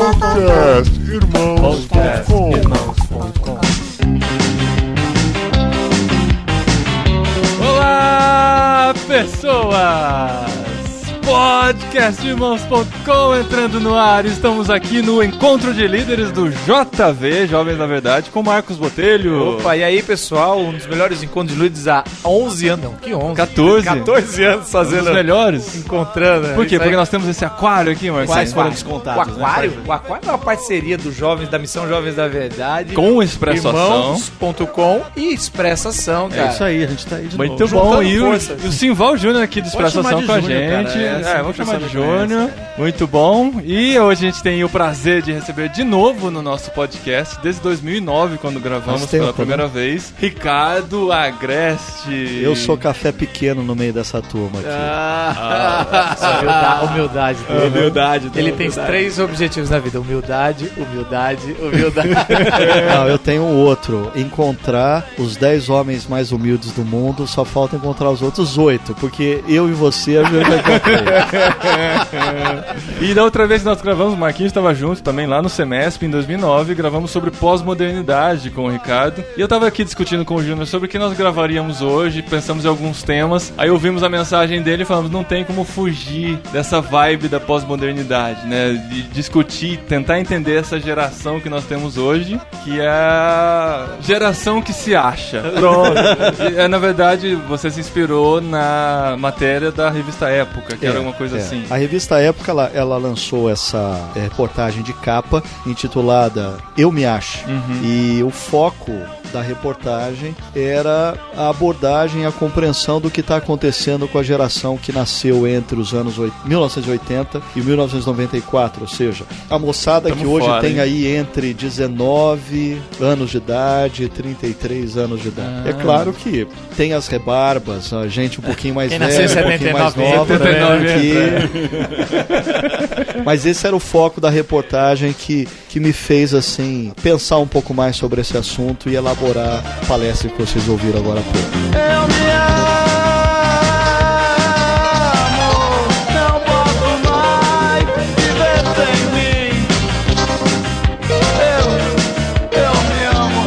Podcastirmãos.com. Olá, pessoas! Podcastirmãos.com entrando no ar. Estamos aqui no Encontro de Líderes do JV, Jovens na Verdade, com Marcos Botelho. Opa, e aí, pessoal? Um dos melhores encontros de líderes há 11 anos. Não, que 11? 14 anos fazendo. Um dos melhores. Encontrando. Por quê? Porque nós temos esse aquário aqui, Marcos. Quais foram descontados? O aquário? Né? O aquário é uma parceria dos jovens, da Missão Jovens da Verdade. Com o Expresso Ação. Irmãos.com e Expresso Ação, cara. É isso aí, a gente tá aí de novo. Muito bom. E o Simval Júnior aqui do Expresso Ação com a gente. Vamos chamar de Júnior. Muito bom. E hoje a gente tem o prazer de receber de novo no nosso podcast, desde 2009, quando gravamos pela primeira vez, Ricardo Agreste. Eu sou café pequeno no meio dessa turma aqui. A humildade dele. Humildade. Ele tem 3 objetivos na vida: humildade. Não, eu tenho um outro: encontrar os 10 homens mais humildes do mundo. Só falta encontrar os outros 8, porque eu e você a gente já encontrei. E da outra vez que nós gravamos, o Marquinhos estava junto também lá no Semesp em 2009, gravamos sobre pós-modernidade com o Ricardo. E eu estava aqui discutindo com o Júnior sobre o que nós gravaríamos hoje, pensamos em alguns temas. Aí ouvimos a mensagem dele e falamos, não tem como fugir dessa vibe da pós-modernidade, né? De discutir, tentar entender essa geração que nós temos hoje, que é a geração que se acha. Pronto. Na verdade, você se inspirou na matéria da revista Época, que era uma coisa assim. A revista Época, ela lançou essa reportagem de capa intitulada Eu Me Acho. E o foco da reportagem era a abordagem e a compreensão do que está acontecendo com a geração que nasceu entre os anos 1980 e 1994, ou seja, a moçada que hoje tem aí entre 19 anos de idade e 33 anos de idade. É claro que tem as rebarbas, a gente um pouquinho mais velha, um pouquinho mais nova, mas esse era o foco da reportagem que me fez assim pensar um pouco mais sobre esse assunto e elaborar a palestra que vocês ouviram agora há pouco. Eu me amo, não posso mais viver sem mim. Eu me amo,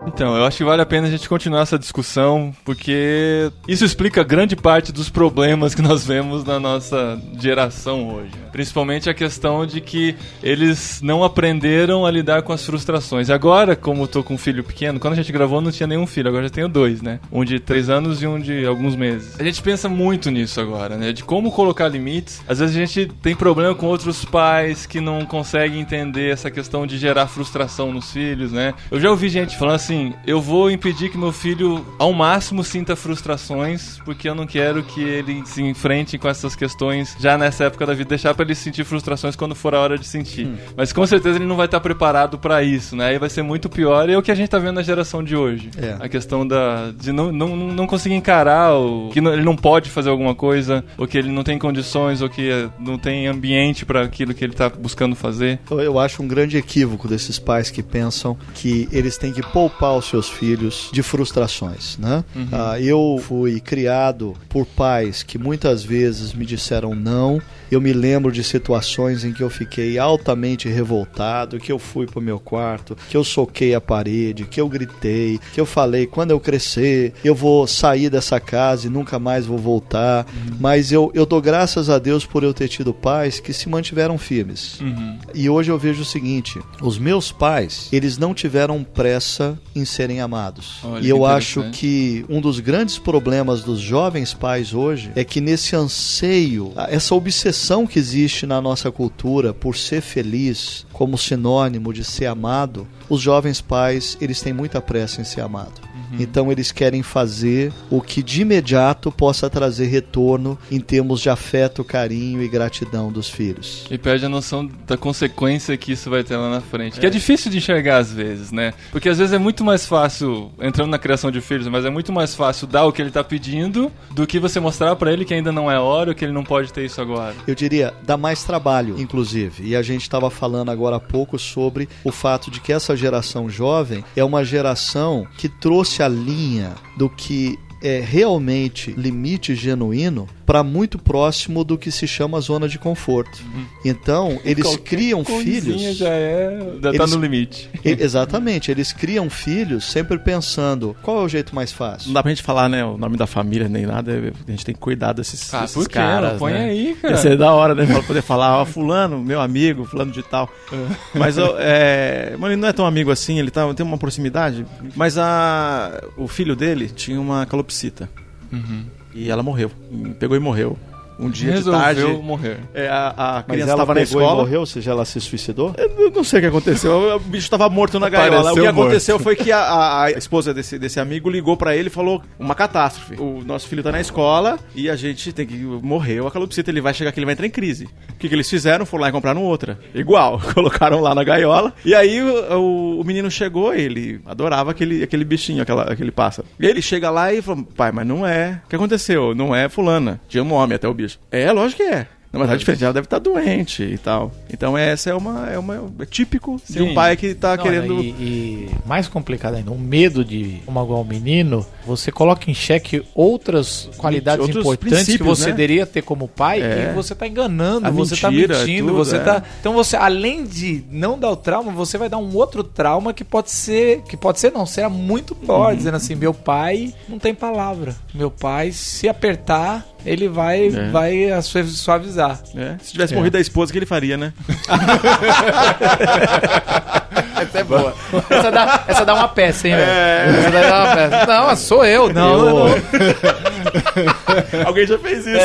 Então, eu acho que vale a pena a gente continuar essa discussão, porque isso explica grande parte dos problemas que nós vemos na nossa geração hoje. Principalmente a questão de que eles não aprenderam a lidar com as frustrações. E agora, como eu tô com um filho pequeno, quando a gente gravou não tinha nenhum filho, agora já tenho 2, né? Um de 3 anos e um de alguns meses. A gente pensa muito nisso agora, né? De como colocar limites. Às vezes a gente tem problema com outros pais que não conseguem entender essa questão de gerar frustração nos filhos, né? Eu já ouvi gente falando assim, eu vou impedir que meu filho ao máximo sinta frustrações, porque eu não quero que ele se enfrente com essas questões já nessa época da vida, deixar pra ele sentir frustrações quando for a hora de sentir. Mas com certeza ele não vai estar preparado pra isso, né? Aí vai ser muito pior, e é o que a gente tá vendo na geração de hoje. A questão de não conseguir encarar que ele não pode fazer alguma coisa, ou que ele não tem condições, ou que não tem ambiente pra aquilo que ele tá buscando fazer. Eu acho um grande equívoco desses pais que pensam que eles têm que poupar os seus filhos de frustrações, né? Eu fui criado por pais que muitas vezes me disseram não. Eu me lembro de situações em que eu fiquei altamente revoltado, que eu fui pro meu quarto, que eu soquei a parede, que eu gritei, que eu falei, quando eu crescer, eu vou sair dessa casa e nunca mais vou voltar. Mas eu dou graças a Deus por eu ter tido pais que se mantiveram firmes. E hoje eu vejo o seguinte, os meus pais, eles não tiveram pressa em serem amados. E eu acho que um dos grandes problemas dos jovens pais hoje é que nesse anseio, essa obsessão que existe na nossa cultura por ser feliz como sinônimo de ser amado, os jovens pais, eles têm muita pressa em ser amado. Então eles querem fazer o que de imediato possa trazer retorno em termos de afeto, carinho e gratidão dos filhos. E perde a noção da consequência que isso vai ter lá na frente. Que é difícil de enxergar às vezes, né? Porque às vezes é muito mais fácil, entrando na criação de filhos, mas é muito mais fácil dar o que ele tá pedindo do que você mostrar pra ele que ainda não é hora, que ele não pode ter isso agora. Eu diria, dá mais trabalho, inclusive. E a gente estava falando agora há pouco sobre o fato de que essa geração jovem é uma geração que trouxe a linha do que realmente limite genuíno para muito próximo do que se chama zona de conforto. Então, eles criam filhos... já tá no limite. Exatamente, eles criam filhos sempre pensando qual é o jeito mais fácil. Não dá pra gente falar, né, o nome da família nem nada, a gente tem que cuidar desses por quê? caras, Põe né? aí, cara. Ia ser da hora, né, pra poder falar, ó, fulano, meu amigo, fulano de tal. Mas mas ele não é tão amigo assim, ele tem uma proximidade, mas o filho dele tinha uma calopsita. E ela morreu, pegou e morreu. Um dia Resolveu de tarde. morrer. Mas A criança ela estava na pegou escola. e morreu, ou seja, ela se suicidou? Eu não sei o que aconteceu. O bicho estava morto na gaiola. O que aconteceu foi que a esposa desse amigo ligou pra ele e falou: uma catástrofe. O nosso filho tá na escola e a gente tem que. Morreu a calopsita. Ele vai chegar aqui, ele vai entrar em crise. O que eles fizeram? Foram lá e compraram outra. Igual. Colocaram lá na gaiola. E aí o menino chegou, ele adorava aquele bichinho, aquele pássaro. E ele chega lá e falou: pai, mas não é. O que aconteceu? Não é fulana. Tinha um nome até o bicho. É, lógico que é. Na verdade, diferente, ela deve estar doente e tal. Então, essa é típico de um pai que tá querendo... E mais complicado ainda, o medo de magoar o menino, você coloca em xeque outras qualidades outros importantes que você né? deveria ter como pai e você tá enganando, você tá mentindo, tudo, você tá... Então, você, além de não dar o trauma, você vai dar um outro trauma que pode ser não, será muito pior, dizendo assim, meu pai não tem palavra. Meu pai, se apertar... ele vai suavizar. Se tivesse morrido a esposa, o que ele faria, né? Essa é boa. Essa dá uma peça, hein, velho? Essa dá uma peça. Não, sou eu. Não. Alguém já fez isso.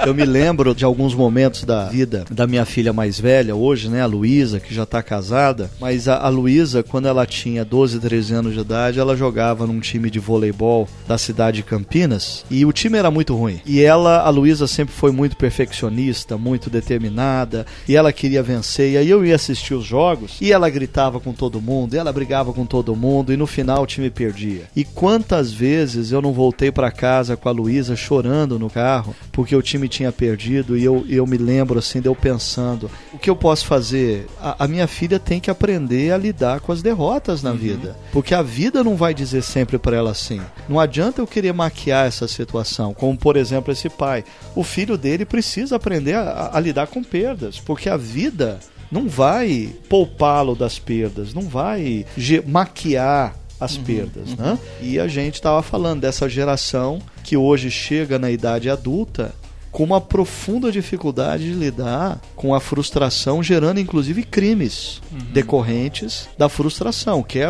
Eu me lembro de alguns momentos da vida da minha filha mais velha, hoje, né, a Luísa, que já tá casada, mas a Luísa, quando ela tinha 12, 13 anos de idade, ela jogava num time de voleibol da cidade de Campinas, e o time era muito ruim. E a Luísa sempre foi muito perfeccionista, muito determinada, e ela queria vencer, e aí eu ia assistir os jogos, e ela gritava com todo mundo, e ela brigava com todo mundo, e no final o time perdia. E quantas vezes eu não voltei pra casa com a Luísa chorando no carro, porque o time tinha perdido, e eu me lembro assim de eu pensando, o que eu posso fazer? A minha filha tem que aprender a lidar com as derrotas na vida, porque a vida não vai dizer sempre pra ela assim. Não adianta eu querer maquiar essa situação, como por exemplo esse pai. O filho dele precisa aprender a lidar com perdas, porque a vida não vai poupá-lo das perdas, não vai maquiar as perdas, né? E a gente estava falando dessa geração que hoje chega na idade adulta com uma profunda dificuldade de lidar com a frustração, gerando inclusive crimes decorrentes da frustração, que é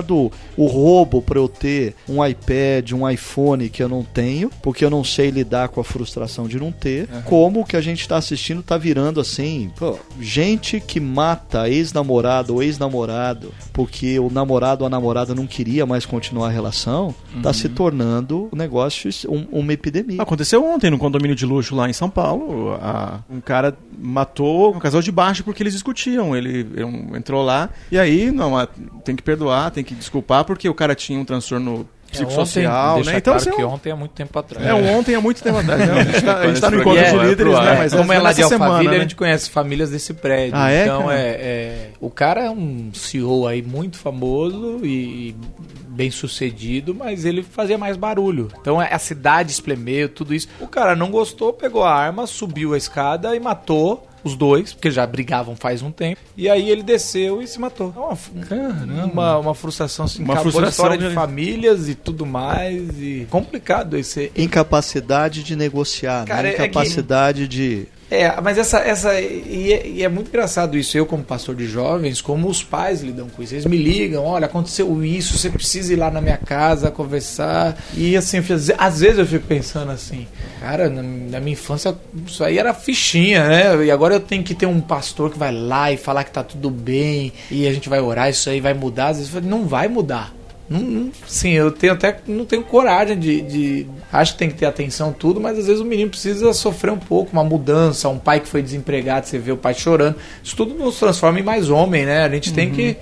o roubo para eu ter um iPad, um iPhone que eu não tenho, porque eu não sei lidar com a frustração de não ter, como o que a gente está assistindo está virando assim, gente que mata ex-namorado ou ex-namorado porque o namorado ou a namorada não queria mais continuar a relação, está se tornando um negócio, uma epidemia. Aconteceu ontem no condomínio de luxo lá em São Paulo, um cara matou um casal de baixo porque eles discutiam. Ele entrou lá e aí, tem que perdoar, tem que desculpar porque o cara tinha um transtorno psicossocial, ontem, né? Então, claro que ontem é muito tempo atrás. Ontem é muito tempo atrás. A gente tá no encontro de líderes, né? Mas como é lá de Alphaville, né? A gente conhece famílias desse prédio. Então, o cara é um CEO aí muito famoso e bem sucedido, mas ele fazia mais barulho. Então a cidade espremeu, tudo isso. O cara não gostou, pegou a arma, subiu a escada e matou os dois, porque já brigavam faz um tempo. E aí ele desceu e se matou. Uma frustração assim, acabou a história de famílias e tudo mais. E complicado esse. Incapacidade de negociar, cara, né? Incapacidade de... Mas e é muito engraçado isso, eu como pastor de jovens, como os pais lidam com isso. Eles me ligam, olha, aconteceu isso, você precisa ir lá na minha casa conversar. E assim, às vezes eu fico pensando assim, cara, na minha infância isso aí era fichinha, né? E agora eu tenho que ter um pastor que vai lá e falar que tá tudo bem, e a gente vai orar, isso aí vai mudar. Às vezes não vai mudar. Sim, eu não tenho coragem de acha que tem que ter atenção, tudo, mas às vezes o menino precisa sofrer um pouco, uma mudança, um pai que foi desempregado, você vê o pai chorando. Isso tudo nos transforma em mais homem, né? A gente tem que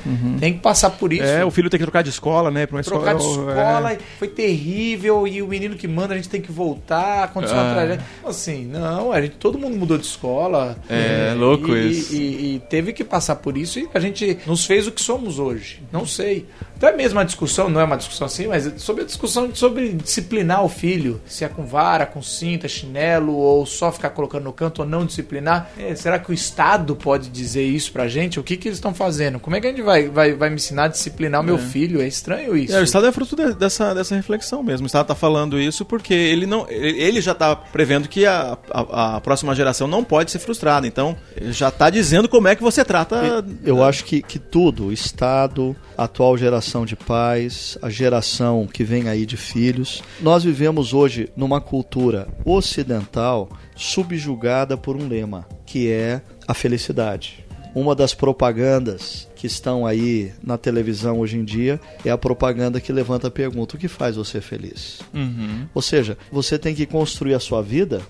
passar por isso. O filho tem que trocar de escola, né? Pra uma trocar de escola, foi terrível, e o menino que manda, a gente tem que voltar, aconteceu uma tragédia. Assim, não, todo mundo mudou de escola. É louco isso. E teve que passar por isso, e a gente nos fez o que somos hoje. Não sei. Até mesmo a discussão, não é uma discussão assim, mas sobre a discussão sobre disciplinar o filho, se é com vara, com cinta, chinelo, ou só ficar colocando no canto, ou não disciplinar. Será que o Estado pode dizer isso pra gente? O que eles estão fazendo? Como é que a gente vai me ensinar a disciplinar o meu filho? É estranho isso. O Estado é fruto dessa reflexão mesmo. O Estado tá falando isso porque ele já tá prevendo que a próxima geração não pode ser frustrada. Então, ele já tá dizendo como é que você trata... Eu acho que tudo, o Estado, a atual geração de pais, a geração que vem aí de filhos. Nós vivemos hoje numa cultura ocidental subjugada por um lema, que é a felicidade. Uma das propagandas que estão aí na televisão hoje em dia é a propaganda que levanta a pergunta: o que faz você feliz? Ou seja, você tem que construir a sua vida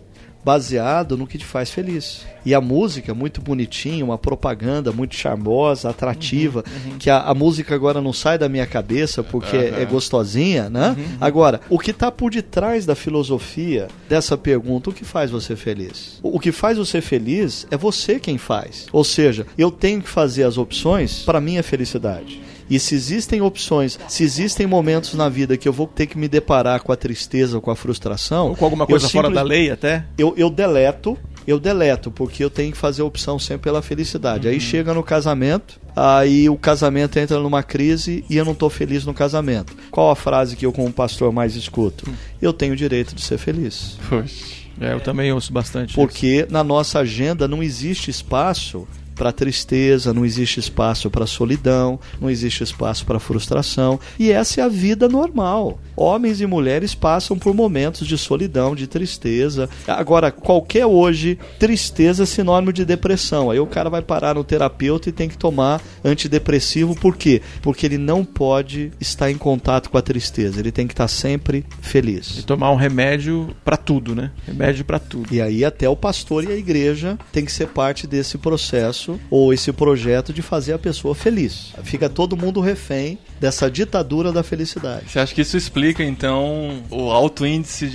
baseado no que te faz feliz. E a música, muito bonitinha, uma propaganda muito charmosa, atrativa, que a música agora não sai da minha cabeça porque é gostosinha, né? Agora, o que está por detrás da filosofia dessa pergunta, o que faz você feliz? O que faz você feliz é você quem faz. Ou seja, eu tenho que fazer as opções para minha felicidade. E se existem opções, se existem momentos na vida que eu vou ter que me deparar com a tristeza ou com a frustração... Ou com alguma coisa fora da lei até? Eu deleto, porque eu tenho que fazer a opção sempre pela felicidade. Aí chega no casamento, aí o casamento entra numa crise e eu não estou feliz no casamento. Qual a frase que eu como pastor mais escuto? Eu tenho o direito de ser feliz. Poxa. Eu também ouço bastante porque na nossa agenda não existe espaço para tristeza, não existe espaço para solidão, não existe espaço para frustração. E essa é a vida normal. Homens e mulheres passam por momentos de solidão, de tristeza. Agora, qualquer hoje, tristeza é sinônimo de depressão. Aí o cara vai parar no terapeuta e tem que tomar antidepressivo. Por quê? Porque ele não pode estar em contato com a tristeza. Ele tem que estar sempre feliz. E tomar um remédio para tudo, né? Remédio para tudo. E aí até o pastor e a igreja tem que ser parte desse processo ou esse projeto de fazer a pessoa feliz. Fica todo mundo refém dessa ditadura da felicidade. Você acha que isso explica, então, o alto índice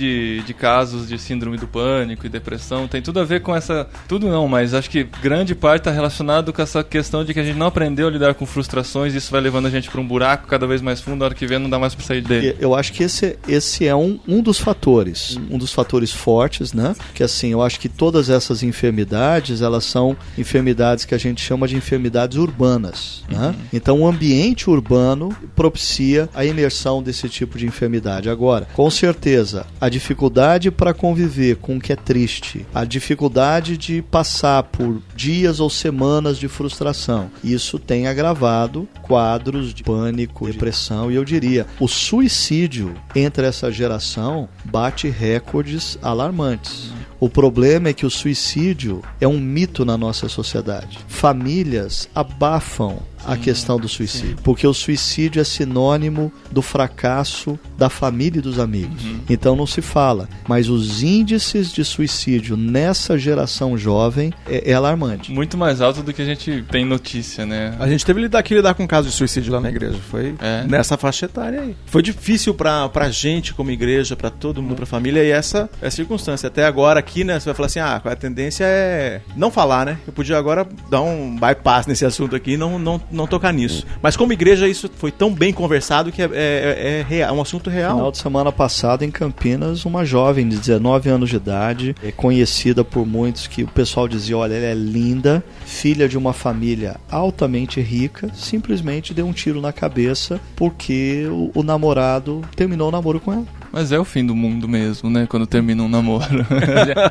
de casos de síndrome do pânico e depressão? Tem tudo a ver com essa... Tudo não, mas acho que grande parte está relacionado com essa questão de que a gente não aprendeu a lidar com frustrações e isso vai levando a gente para um buraco cada vez mais fundo, a hora que vê não dá mais para sair dele. Eu acho que esse é um dos fatores, um dos fatores fortes, né? Que assim, eu acho que todas essas enfermidades, elas são enfermidades que a gente chama de enfermidades urbanas, né? Então o ambiente urbano propicia a imersão desse tipo de enfermidade. Agora, com certeza, a dificuldade para conviver com o que é triste, a dificuldade de passar por dias ou semanas de frustração, isso tem agravado quadros de pânico, depressão, e eu diria, o suicídio entre essa geração bate recordes alarmantes. O problema é que o suicídio é um mito na nossa sociedade. Famílias abafam a questão do suicídio, porque o suicídio é sinônimo do fracasso da família e dos amigos. Então não se fala, mas os índices de suicídio nessa geração jovem é alarmante. Muito mais alto do que a gente tem notícia, né? A gente teve que lidar com um caso de suicídio lá na igreja, foi nessa faixa etária aí. Foi difícil pra gente como igreja, pra todo mundo, pra família, e essa é a circunstância. Até agora aqui, né, você vai falar assim, a tendência é não falar, né? Eu podia agora dar um bypass nesse assunto aqui e não tocar nisso. Mas como igreja isso foi tão bem conversado que é um assunto real. No final de semana passado em Campinas, uma jovem de 19 anos de idade, conhecida por muitos, que o pessoal dizia, olha, ela é linda, filha de uma família altamente rica, simplesmente deu um tiro na cabeça porque o namorado terminou o namoro com ela. Mas é o fim do mundo mesmo, né? Quando termina um namoro.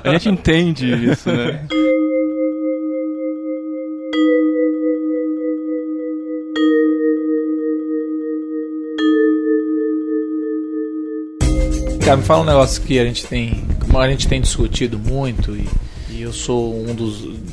A gente entende isso, né? Cara, me fala um negócio que a gente tem discutido muito e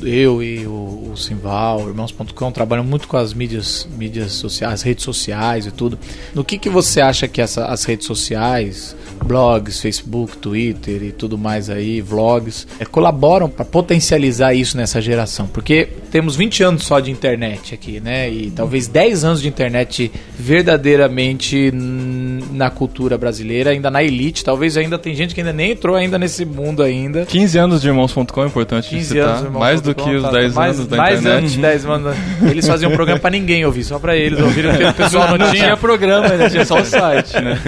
eu e o Simval, Irmãos.com, trabalham muito com as mídias sociais, as redes sociais e tudo. No que você acha que as redes sociais, blogs, Facebook, Twitter e tudo mais aí, vlogs, colaboram para potencializar isso nessa geração? Porque temos 20 anos só de internet aqui, né? E talvez 10 anos de internet verdadeiramente na cultura brasileira, ainda na elite. Talvez ainda tem gente que ainda nem entrou ainda nesse mundo ainda. 15 anos de Irmãos.com é importante 15 citar. Anos mais do que os 10 anos da internet. Mais anos de 10 anos. Eles faziam um programa para ninguém ouvir, só para eles ouvirem, porque o pessoal não tinha programa, ainda tinha só o site, né?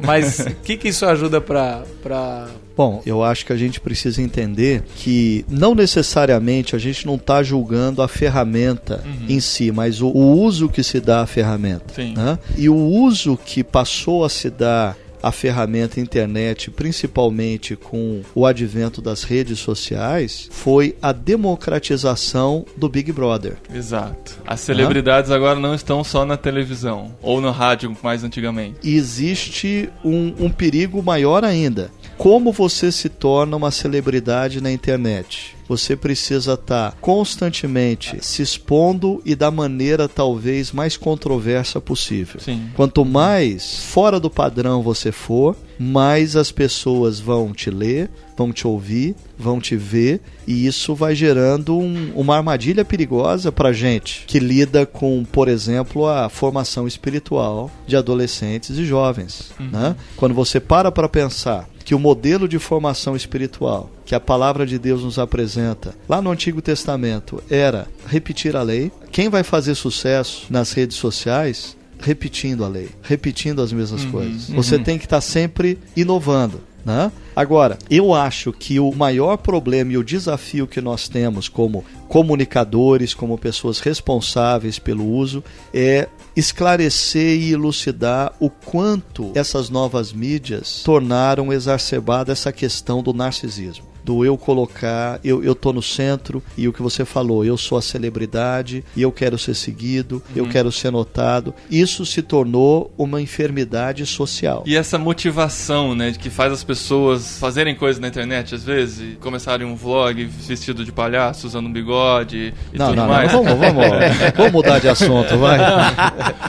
Mas o que isso ajuda para... Bom, eu acho que a gente precisa entender que não necessariamente a gente não está julgando a ferramenta em si, mas o uso que se dá à ferramenta. Sim. Né? E o uso que passou a se dar à ferramenta internet, principalmente com o advento das redes sociais, foi a democratização do Big Brother. Exato. As celebridades agora não estão só na televisão ou no rádio, mais antigamente. E existe um perigo maior ainda. Como você se torna uma celebridade na internet? Você precisa estar constantemente se expondo e da maneira talvez mais controversa possível. Sim. Quanto mais fora do padrão você for, mais as pessoas vão te ler, vão te ouvir, vão te ver, e isso vai gerando uma armadilha perigosa para gente que lida com, por exemplo, a formação espiritual de adolescentes e jovens. Né? Quando você para pensar que o modelo de formação espiritual que a palavra de Deus nos apresenta lá no Antigo Testamento era repetir a lei, quem vai fazer sucesso nas redes sociais? Repetindo a lei, repetindo as mesmas coisas. Você tem que estar sempre inovando. Né? Agora, eu acho que o maior problema e o desafio que nós temos como comunicadores, como pessoas responsáveis pelo uso, é esclarecer e elucidar o quanto essas novas mídias tornaram exacerbada essa questão do narcisismo. Do eu colocar, eu tô no centro, e o que você falou, eu sou a celebridade e eu quero ser seguido, eu quero ser notado. Isso se tornou uma enfermidade social. E essa motivação, né, de que faz as pessoas fazerem coisas na internet, às vezes, e começarem um vlog vestido de palhaço, usando um bigode e tudo mais. Vamos mudar de assunto, vai.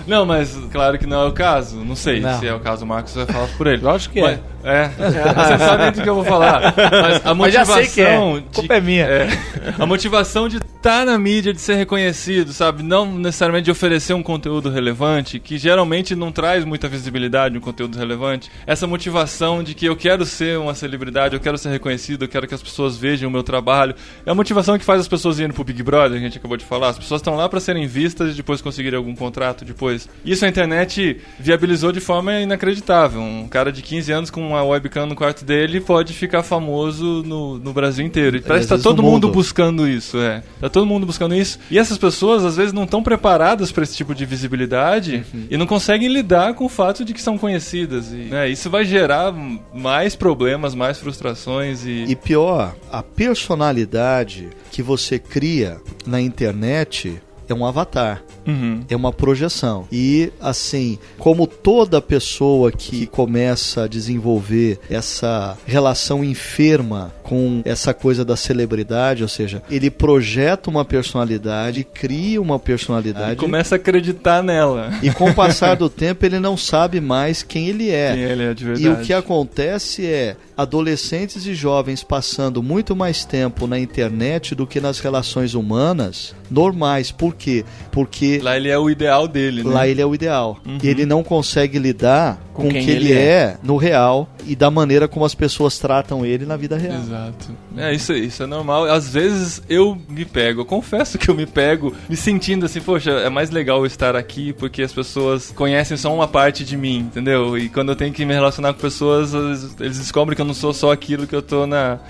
Não, mas claro que não é o caso. Não sei se é o caso, o Marcos vai falar por ele. Lógico que é. Você sabe do que eu vou falar. Mas a motivação já sei que é. Culpa é minha. A motivação de estar na mídia, de ser reconhecido, sabe? Não necessariamente de oferecer um conteúdo relevante, que geralmente não traz muita visibilidade, um conteúdo relevante. Essa motivação de que eu quero ser uma celebridade, eu quero ser reconhecido, eu quero que as pessoas vejam o meu trabalho. É a motivação que faz as pessoas irem pro Big Brother, a gente acabou de falar. As pessoas estão lá para serem vistas e depois conseguirem algum contrato depois. Isso a internet viabilizou de forma inacreditável. Um cara de 15 anos com uma webcam no quarto dele pode ficar famoso no Brasil inteiro. E parece que tá todo mundo buscando isso, Tá todo mundo buscando isso. E essas pessoas, às vezes, não estão preparadas para esse tipo de visibilidade e não conseguem lidar com o fato de que são conhecidas. E, isso vai gerar mais problemas, mais frustrações. E pior, a personalidade que você cria na internet é um avatar. É uma projeção. E, assim, como toda pessoa que começa a desenvolver essa relação enferma com essa coisa da celebridade, ou seja, ele projeta uma personalidade, cria uma personalidade. E começa a acreditar nela. E com o passar do tempo, ele não sabe mais quem ele é. Quem ele é de verdade. E o que acontece é adolescentes e jovens passando muito mais tempo na internet do que nas relações humanas normais. Por quê? Porque lá ele é o ideal dele, né? Lá ele é o ideal. E ele não consegue lidar com quem ele é no real e da maneira como as pessoas tratam ele na vida real. Exato. Isso é normal. Às vezes eu confesso que eu me pego me sentindo assim, poxa, é mais legal eu estar aqui porque as pessoas conhecem só uma parte de mim, entendeu? E quando eu tenho que me relacionar com pessoas, eles descobrem que eu não sou só aquilo que eu tô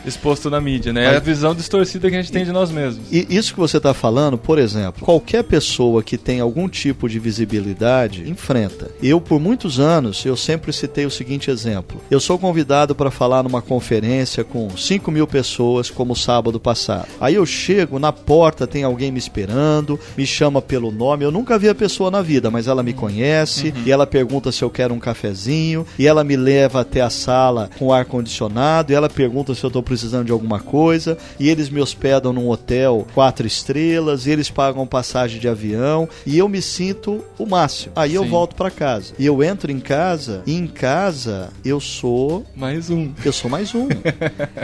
exposto na mídia, né? É a visão distorcida que a gente tem de nós mesmos. E isso que você está falando, por exemplo, qualquer pessoa que tem algum tipo de visibilidade enfrenta. Eu, por muitos anos, eu sempre citei o seguinte exemplo. Eu sou convidado para falar numa conferência com 5.000 pessoas, como sábado passado. Aí eu chego, na porta tem alguém me esperando, me chama pelo nome. Eu nunca vi a pessoa na vida, mas ela me conhece, e ela pergunta se eu quero um cafezinho, e ela me leva até a sala com ar-condicionado, e ela pergunta se eu estou precisando de alguma coisa, e eles me hospedam num hotel 4 estrelas, e eles pagam passagem de avião, e eu me sinto o máximo. Aí eu volto para casa. E eu entro em casa, e em casa eu sou... mais um. Eu sou mais um.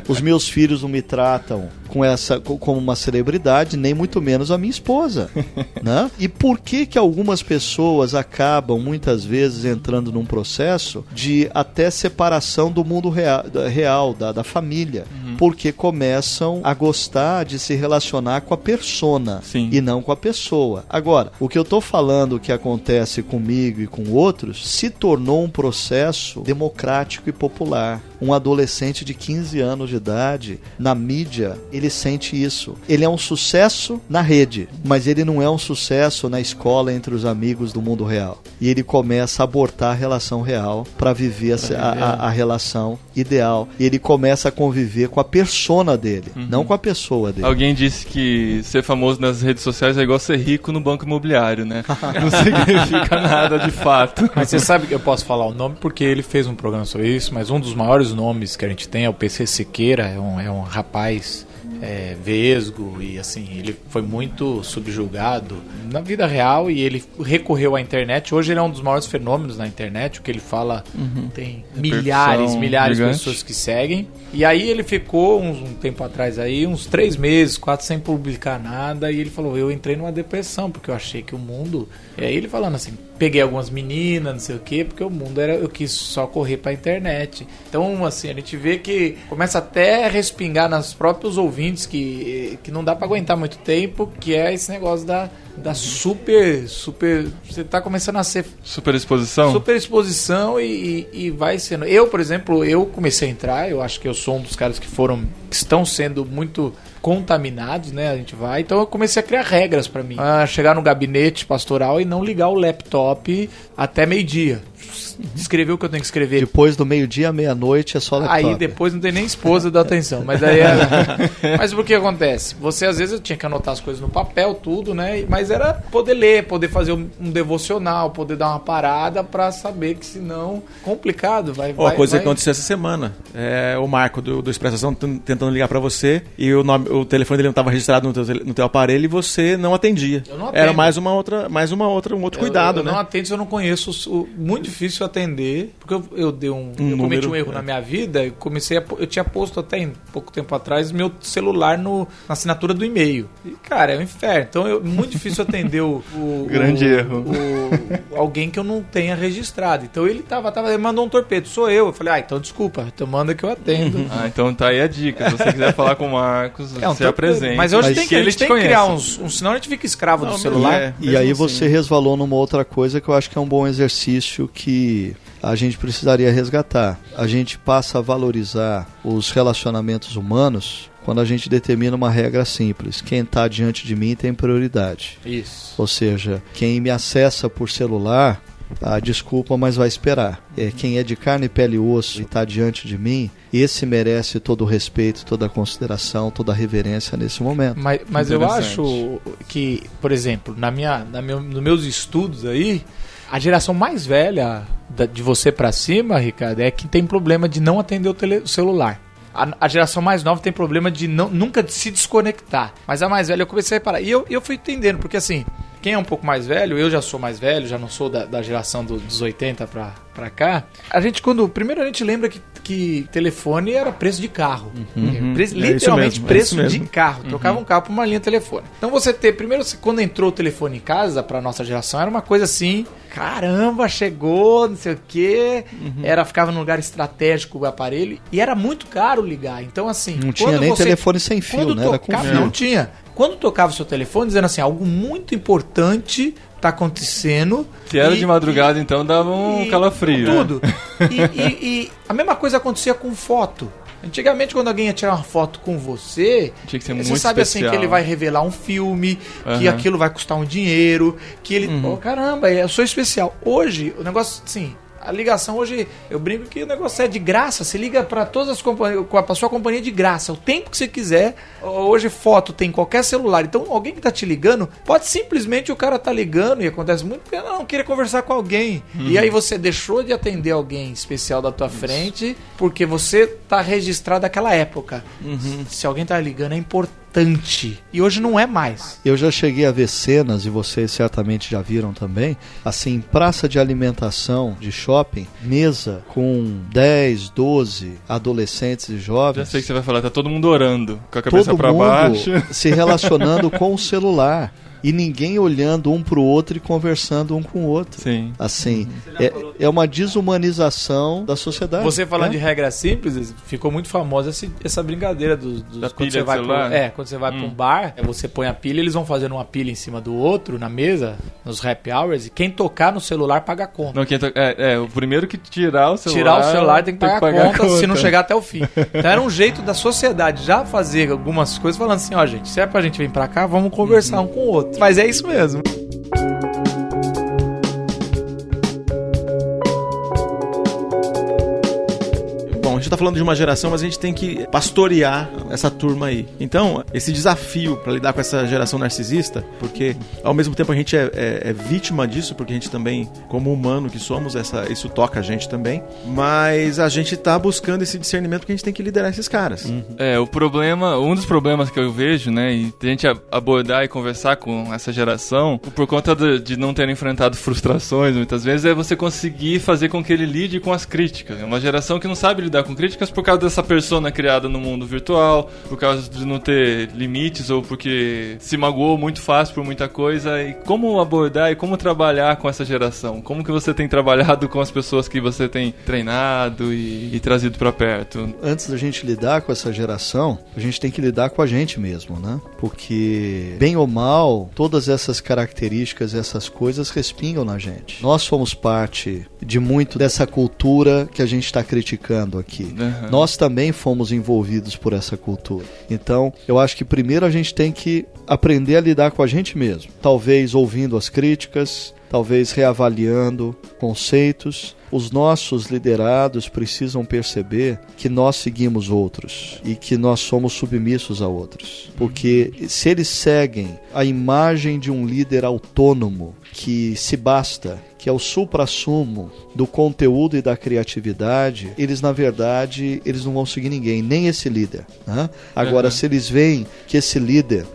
Os meus filhos não me tratam como uma celebridade, nem muito menos a minha esposa. Né? E por que algumas pessoas acabam, muitas vezes, entrando num processo de até separação do mundo real da família? Porque começam a gostar de se relacionar com a persona e não com a pessoa. Agora, o que eu estou falando que acontece comigo e com outros se tornou um processo democrático e popular. Um adolescente de 15 anos de idade, na mídia, ele sente isso. Ele é um sucesso na rede, mas ele não é um sucesso na escola entre os amigos do mundo real. E ele começa a abortar a relação real para viver a relação ideal. E ele começa a conviver com a persona dele, não com a pessoa dele. Alguém disse que ser famoso nas redes sociais é igual ser rico no banco imobiliário, né? Não significa nada de fato. Mas você sabe que eu posso falar o nome porque ele fez um programa sobre isso, mas um dos maiores nomes que a gente tem é o PC Siqueira, é um rapaz vesgo e assim, ele foi muito subjugado na vida real e ele recorreu à internet. Hoje ele é um dos maiores fenômenos na internet, o que ele fala tem milhares de pessoas que seguem. E aí ele ficou um tempo atrás aí, uns 3 meses, 4 sem publicar nada, e ele falou, eu entrei numa depressão, porque eu achei que o mundo... ele falando assim, peguei algumas meninas, não sei o quê, porque o mundo eu quis só correr pra internet. Então, assim, a gente vê que começa até a respingar nos próprios ouvintes que não dá pra aguentar muito tempo, que é esse negócio da super... Você tá começando a ser... Superexposição? Superexposição e vai sendo... Eu, por exemplo, eu comecei a entrar, eu acho que eu sou um dos caras que estão sendo muito contaminados, né? A gente vai. Então eu comecei a criar regras pra mim. Chegar no gabinete pastoral e não ligar o laptop até meio-dia. Escrever o que eu tenho que escrever. Depois do meio-dia à meia-noite é só laptop. Aí depois não tem nem esposa da atenção. Mas aí mas o que acontece? Você às vezes tinha que anotar as coisas no papel, tudo, né? Mas era poder ler, poder fazer um devocional, poder dar uma parada pra saber que senão complicado. Uma coisa que aconteceu essa semana. O Marco do Expressação tentando ligar pra você e o telefone dele não estava registrado no teu aparelho e você não atendia. Eu não atendo. Era um outro cuidado, né? Eu não atendo se eu não conheço. Muito difícil atender, porque eu cometi um erro na minha vida. Eu tinha posto até pouco tempo atrás meu celular na assinatura do e-mail. E, cara, é um inferno. Então é muito difícil atender grande erro. Alguém que eu não tenha registrado. Então ele ele mandou um torpedo, sou eu. Eu falei, então desculpa, então manda que eu atendo. Então tá aí a dica. Se você quiser falar com o Marcos, você apresenta. Mas hoje a gente tem que criar senão a gente fica escravo do celular. E aí você resvalou numa outra coisa que eu acho que é um bom exercício que a gente precisaria resgatar. A gente passa a valorizar os relacionamentos humanos quando a gente determina uma regra simples. Quem está diante de mim tem prioridade. Isso. Ou seja, quem me acessa por celular, desculpa, mas vai esperar. Quem é de carne, pele e osso e está diante de mim, esse merece todo o respeito, toda a consideração, toda a reverência nesse momento. Mas eu acho que, por exemplo, nos meus estudos aí, a geração mais velha de você pra cima, Ricardo, é que tem problema de não atender o celular. A geração mais nova tem problema de nunca se desconectar. Mas a mais velha eu comecei a reparar. E eu fui entendendo, porque assim, quem é um pouco mais velho, eu já sou mais velho, já não sou da geração dos 80 pra cá. Primeiro a gente lembra que telefone era preço de carro. Literalmente preço de carro. Trocava um carro por uma linha telefônica. Então quando entrou o telefone em casa, pra nossa geração, era uma coisa assim, caramba, chegou, não sei o quê. Ficava num lugar estratégico o aparelho e era muito caro ligar. Então assim... Não tinha nem telefone sem fio, né? Era com fio. Não tinha. Quando tocava o seu telefone, dizendo assim, algo muito importante tá acontecendo. Se era de madrugada, então dava um calafrio. Tudo. E a mesma coisa acontecia com foto. Antigamente, quando alguém ia tirar uma foto com você, tinha que ser você muito sabe especial. assim que ele vai revelar um filme, que aquilo vai custar um dinheiro, que ele... Oh, caramba, eu sou especial. Hoje, o negócio, assim... A ligação hoje, eu brinco que o negócio é de graça. Você liga para todas as companhias, com a sua companhia de graça, o tempo que você quiser. Hoje foto tem em qualquer celular. Então alguém que tá te ligando, pode simplesmente o cara tá ligando, e acontece muito porque não queria conversar com alguém. E aí você deixou de atender alguém especial da tua frente porque você tá registrado naquela época. Se alguém tá ligando é importante. E hoje não é mais. Eu já cheguei a ver cenas, e vocês certamente já viram também, assim, praça de alimentação de shopping, mesa com 10, 12 adolescentes e jovens. Já sei que você vai falar, tá todo mundo orando, com a cabeça pra baixo. Se relacionando com o celular. E ninguém olhando um pro outro e conversando um com o outro. Sim. Assim, é uma desumanização da sociedade. Você falando de regra simples, ficou muito famosa essa brincadeira da quando pilha você vai celular. quando você vai pra um bar, você põe a pilha, eles vão fazendo uma pilha em cima do outro, na mesa, nos happy hours, e quem tocar no celular paga a conta. Não, o primeiro que tirar o celular tem que pagar a conta se não chegar até o fim. Então era um jeito da sociedade já fazer algumas coisas, falando assim, ó, gente, se é pra gente vir pra cá, vamos conversar um com o outro. Mas é isso mesmo. A gente tá falando de uma geração, mas a gente tem que pastorear essa turma aí. Então, esse desafio para lidar com essa geração narcisista, porque ao mesmo tempo a gente é vítima disso, porque a gente também, como humano que somos, isso toca a gente também, mas a gente tá buscando esse discernimento porque a gente tem que liderar esses caras. Um dos problemas que eu vejo, né, e a gente abordar e conversar com essa geração, por conta de não ter enfrentado frustrações, muitas vezes, é você conseguir fazer com que ele lide com as críticas. É uma geração que não sabe lidar com críticas por causa dessa persona criada no mundo virtual, por causa de não ter limites ou porque se magoou muito fácil por muita coisa. E como abordar e como trabalhar com essa geração? Como que você tem trabalhado com as pessoas que você tem treinado e trazido pra perto? Antes da gente lidar com essa geração, a gente tem que lidar com a gente mesmo, né? Porque, bem ou mal, todas essas características, essas coisas respingam na gente. Nós somos parte de muito dessa cultura que a gente está criticando aqui. Nós também fomos envolvidos por essa cultura. Então, eu acho que primeiro a gente tem que aprender a lidar com a gente mesmo. Talvez ouvindo as críticas, talvez reavaliando conceitos. Os nossos liderados precisam perceber que nós seguimos outros e que nós somos submissos a outros. Porque se eles seguem a imagem de um líder autônomo que se basta, que é o suprassumo do conteúdo e da criatividade, eles na verdade eles não vão seguir ninguém, nem esse líder, né? Agora, se eles veem que esse líder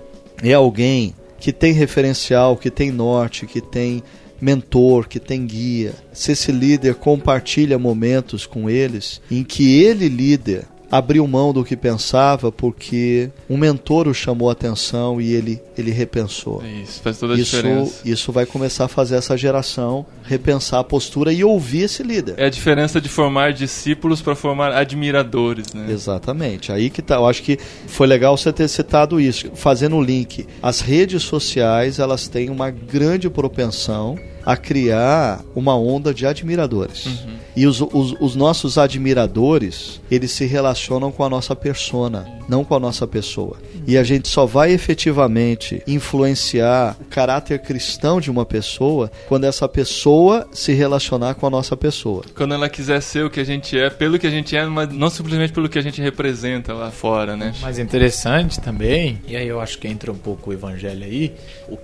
é alguém que tem referencial, que tem norte, que tem mentor, que tem guia, se esse líder compartilha momentos com eles em que ele, líder, abriu mão do que pensava porque um mentor o chamou a atenção e ele repensou. Isso faz toda a diferença. Isso vai começar a fazer essa geração repensar a postura e ouvir esse líder. É a diferença de formar discípulos para formar admiradores, né? Exatamente. Aí que tá. Eu acho que foi legal você ter citado isso, fazendo o link. As redes sociais, elas têm uma grande propensão a criar uma onda de admiradores. E os nossos admiradores, eles se relacionam com a nossa persona, não com a nossa pessoa. E a gente só vai efetivamente influenciar o caráter cristão de uma pessoa quando essa pessoa se relacionar com a nossa pessoa. Quando ela quiser ser o que a gente é, pelo que a gente é, mas não simplesmente pelo que a gente representa lá fora, né? Mas interessante também, e aí eu acho que entra um pouco o evangelho aí,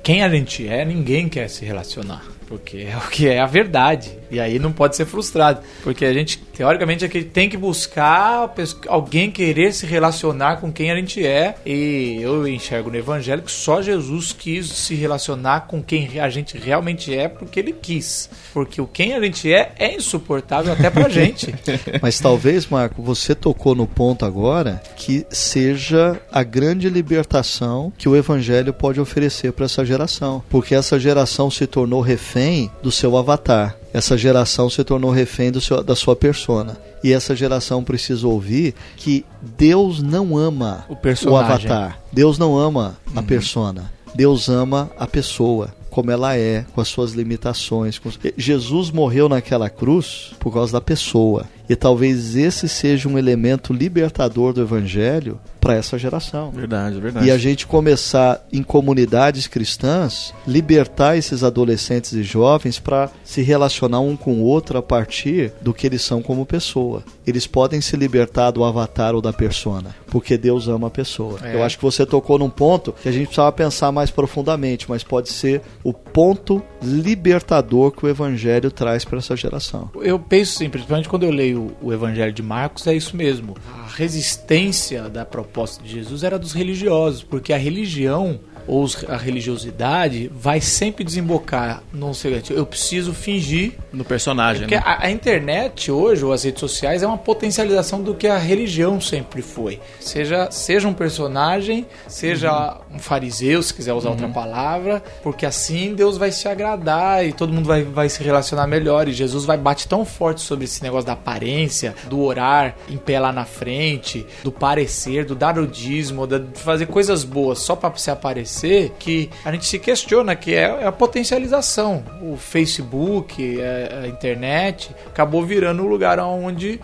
quem a gente é, ninguém quer se relacionar. Porque é o que é a verdade. E aí não pode ser frustrado. Porque a gente, teoricamente, é que tem que buscar alguém querer se relacionar com quem a gente é. E eu enxergo no evangelho que só Jesus quis se relacionar com quem a gente realmente é porque ele quis. Porque o quem a gente é insuportável até pra gente. Mas talvez, Marco, você tocou no ponto agora que seja a grande libertação que o evangelho pode oferecer para essa geração. Porque essa geração se tornou refém do seu avatar. Essa geração se tornou refém da sua persona. E essa geração precisa ouvir que Deus não ama o avatar. Deus não ama a persona. Deus ama a pessoa, como ela é, com as suas limitações. Jesus morreu naquela cruz por causa da pessoa. E talvez esse seja um elemento libertador do evangelho para essa geração. Verdade, verdade. E a gente começar em comunidades cristãs, libertar esses adolescentes e jovens para se relacionar um com o outro a partir do que eles são como pessoa. Eles podem se libertar do avatar ou da persona, porque Deus ama a pessoa. Eu acho que você tocou num ponto que a gente precisava pensar mais profundamente, mas pode ser o ponto libertador que o evangelho traz para essa geração. Eu penso assim, principalmente quando eu leio o evangelho de Marcos, é isso mesmo. A resistência da proposta de Jesus era dos religiosos, porque a religião ou a religiosidade vai sempre desembocar num seguinte: eu preciso fingir no personagem. Porque a internet hoje, ou as redes sociais, é uma potencialização do que a religião sempre foi. Seja um personagem, seja um fariseu, se quiser usar outra palavra, porque assim Deus vai se agradar e todo mundo vai se relacionar melhor. E Jesus vai bater tão forte sobre esse negócio da aparência, do orar em pé lá na frente, do parecer, do dar o dízimo, de fazer coisas boas só para se aparecer, que a gente se questiona, que é a potencialização. O Facebook, a internet, acabou virando o lugar onde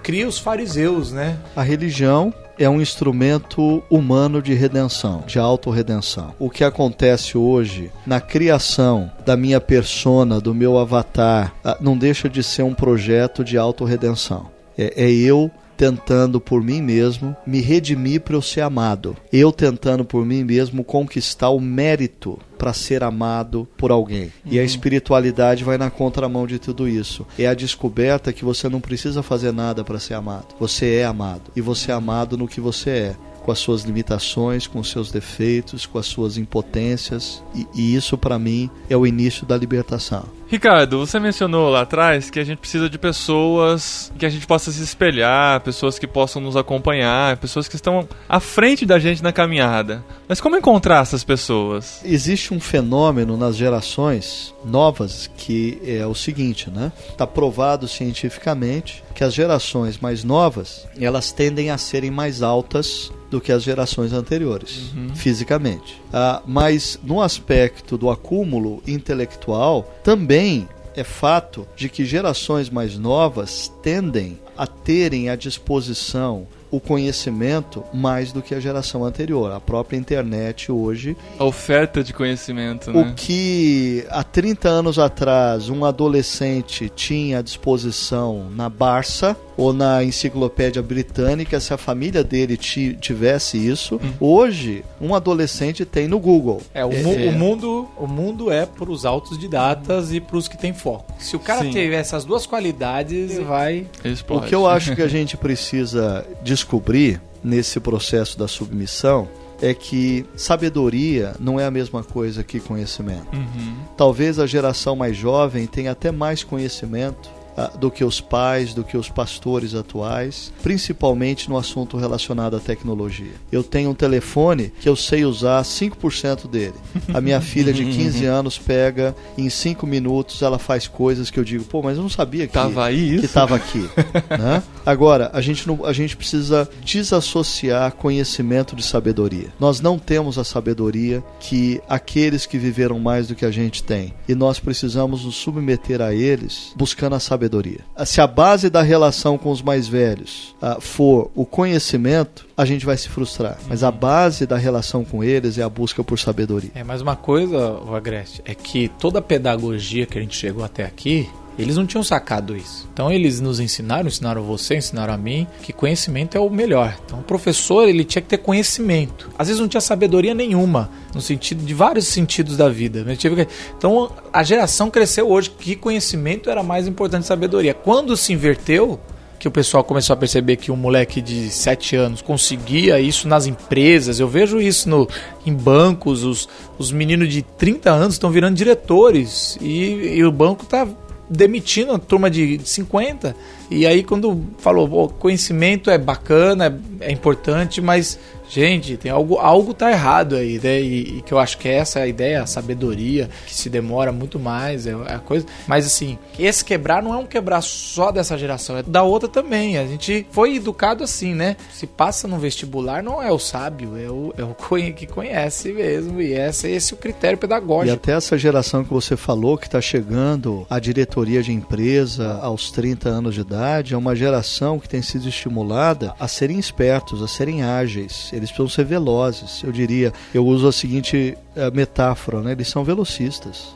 cria os fariseus, né? A religião é um instrumento humano de redenção, de autorredenção. O que acontece hoje na criação da minha persona, do meu avatar, não deixa de ser um projeto de autorredenção. É eu tentando por mim mesmo me redimir para eu ser amado. Eu tentando por mim mesmo conquistar o mérito para ser amado por alguém. E a espiritualidade vai na contramão de tudo isso. É a descoberta que você não precisa fazer nada para ser amado. Você é amado. E você é amado no que você é. Com as suas limitações, com os seus defeitos, com as suas impotências. E isso, para mim, é o início da libertação. Ricardo, você mencionou lá atrás que a gente precisa de pessoas que a gente possa se espelhar, pessoas que possam nos acompanhar, pessoas que estão à frente da gente na caminhada. Mas como encontrar essas pessoas? Existe um fenômeno nas gerações novas que é o seguinte, né? Está provado cientificamente que as gerações mais novas, elas tendem a serem mais altas do que as gerações anteriores, fisicamente. Mas no aspecto do acúmulo intelectual, também é fato de que gerações mais novas tendem a terem à disposição o conhecimento mais do que a geração anterior. A própria internet hoje... A oferta de conhecimento, né? O que há 30 anos atrás um adolescente tinha à disposição na Barça ou na enciclopédia britânica, se a família dele tivesse isso, hoje um adolescente tem no Google. O mundo é para os autodidatas e para os que têm foco. Se o cara tiver essas duas qualidades, vai... O que eu acho que a gente precisa descobrir nesse processo da submissão é que sabedoria não é a mesma coisa que conhecimento. Talvez a geração mais jovem tenha até mais conhecimento do que os pais, do que os pastores atuais, principalmente no assunto relacionado à tecnologia. Eu tenho um telefone que eu sei usar 5% dele. A minha filha de 15 anos pega, em 5 minutos ela faz coisas que eu digo, mas eu não sabia que estava aqui. Né? Agora, a gente precisa desassociar conhecimento de sabedoria. Nós não temos a sabedoria que aqueles que viveram mais do que a gente tem. E nós precisamos nos submeter a eles buscando a sabedoria. Se a base da relação com os mais velhos for o conhecimento, a gente vai se frustrar. Mas a base da relação com eles é a busca por sabedoria. Mas uma coisa, Agreste, é que toda a pedagogia que a gente chegou até aqui, eles não tinham sacado isso. Então eles nos ensinaram você, ensinaram a mim, que conhecimento é o melhor. Então o professor, ele tinha que ter conhecimento. Às vezes não tinha sabedoria nenhuma, no sentido de vários sentidos da vida. Então a geração cresceu hoje que conhecimento era mais importante que sabedoria. Quando se inverteu, que o pessoal começou a perceber que um moleque de 7 anos conseguia isso nas empresas, eu vejo isso em bancos, os meninos de 30 anos estão virando diretores e o banco está demitindo a turma de 50. E aí quando falou, conhecimento é bacana, é importante, mas gente, tem algo tá errado aí, né? E que eu acho que essa é a ideia, a sabedoria, que se demora muito mais, é a coisa. Mas assim, esse quebrar não é um quebrar só dessa geração, é da outra também. A gente foi educado assim, né? Se passa no vestibular, não é o sábio, é o que conhece mesmo. E esse é o critério pedagógico. E até essa geração que você falou, que está chegando à diretoria de empresa aos 30 anos de idade, sociedade, é uma geração que tem sido estimulada a serem espertos, a serem ágeis. Eles precisam ser velozes. Eu diria, eu uso a seguinte metáfora, né? Eles são velocistas.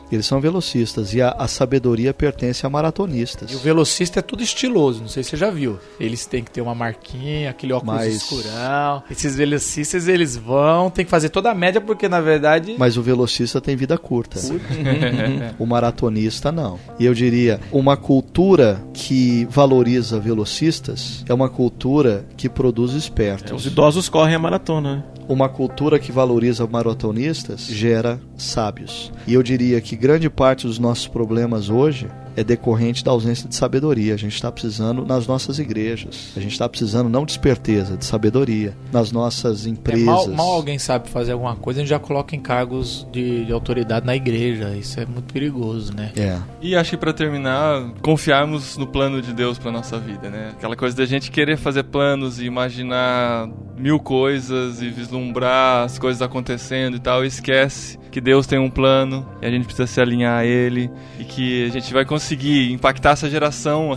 E a sabedoria pertence a maratonistas. E o velocista é tudo estiloso, não sei se você já viu. Eles têm que ter uma marquinha, aquele óculos escurão. Esses velocistas, eles tem que fazer toda a média, porque na verdade... Mas o velocista tem vida curta. O maratonista não. E eu diria, uma cultura que valoriza velocistas é uma cultura que produz espertos. Os idosos correm a maratona, né? Uma cultura que valoriza maratonistas gera sábios. E eu diria que grande parte dos nossos problemas hoje é decorrente da ausência de sabedoria. A gente está precisando nas nossas igrejas. A gente está precisando não de esperteza, de sabedoria. Nas nossas empresas. Mal alguém sabe fazer alguma coisa, a gente já coloca em cargos de autoridade na igreja. Isso é muito perigoso, né? E acho que para terminar, confiarmos no plano de Deus para nossa vida, né? Aquela coisa da gente querer fazer planos e imaginar 1000 coisas e vislumbrar as coisas acontecendo e tal, e esquece que Deus tem um plano e a gente precisa se alinhar a ele, e que a gente vai conseguir impactar essa geração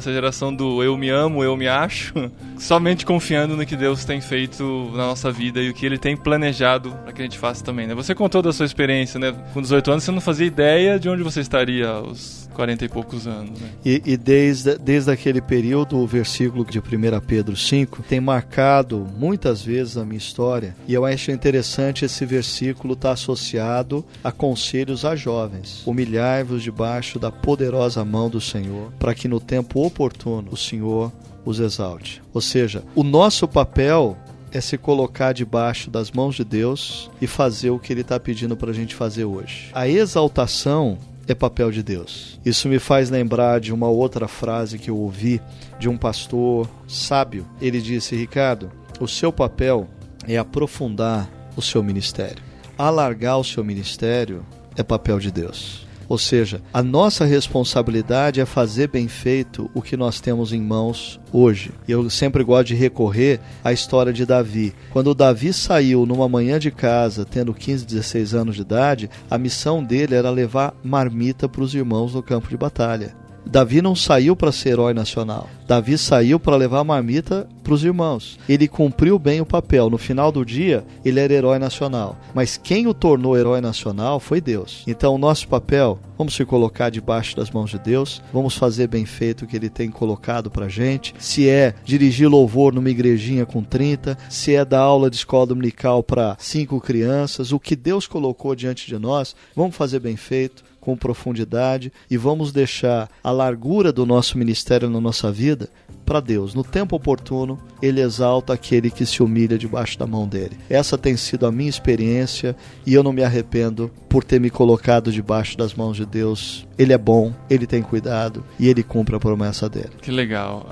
do eu me amo, eu me acho, somente confiando no que Deus tem feito na nossa vida e o que Ele tem planejado para que a gente faça também, né? Você contou da sua experiência, né? Com 18 anos você não fazia ideia de onde você estaria aos 40 e poucos anos, né? E desde aquele período, o versículo de 1 Pedro 5 tem marcado muitas vezes a minha história, e eu acho interessante esse versículo estar associado a conselhos a jovens. Humilhai-vos debaixo da poderosa mão do Senhor, para que no tempo oportuno o Senhor os exalte. Ou seja, o nosso papel é se colocar debaixo das mãos de Deus e fazer o que Ele está pedindo para a gente fazer hoje. A exaltação é papel de Deus. Isso me faz lembrar de uma outra frase que eu ouvi de um pastor sábio. Ele disse: Ricardo, o seu papel é aprofundar o seu ministério. Alargar o seu ministério é papel de Deus. Ou seja, a nossa responsabilidade é fazer bem feito o que nós temos em mãos hoje. Eu sempre gosto de recorrer à história de Davi. Quando Davi saiu numa manhã de casa, tendo 15, 16 anos de idade, a missão dele era levar marmita para os irmãos no campo de batalha. Davi não saiu para ser herói nacional. Davi saiu para levar a marmita para os irmãos. Ele cumpriu bem o papel. No final do dia, ele era herói nacional. Mas quem o tornou herói nacional foi Deus. Então, o nosso papel, vamos se colocar debaixo das mãos de Deus, vamos fazer bem feito o que Ele tem colocado para a gente. Se é dirigir louvor numa igrejinha com 30, se é dar aula de escola dominical para 5 crianças, o que Deus colocou diante de nós, vamos fazer bem feito, com profundidade, e vamos deixar a largura do nosso ministério na nossa vida para Deus. No tempo oportuno, Ele exalta aquele que se humilha debaixo da mão dele. Essa tem sido a minha experiência, e eu não me arrependo por ter me colocado debaixo das mãos de Deus. Ele é bom, Ele tem cuidado e Ele cumpre a promessa dele. Que legal.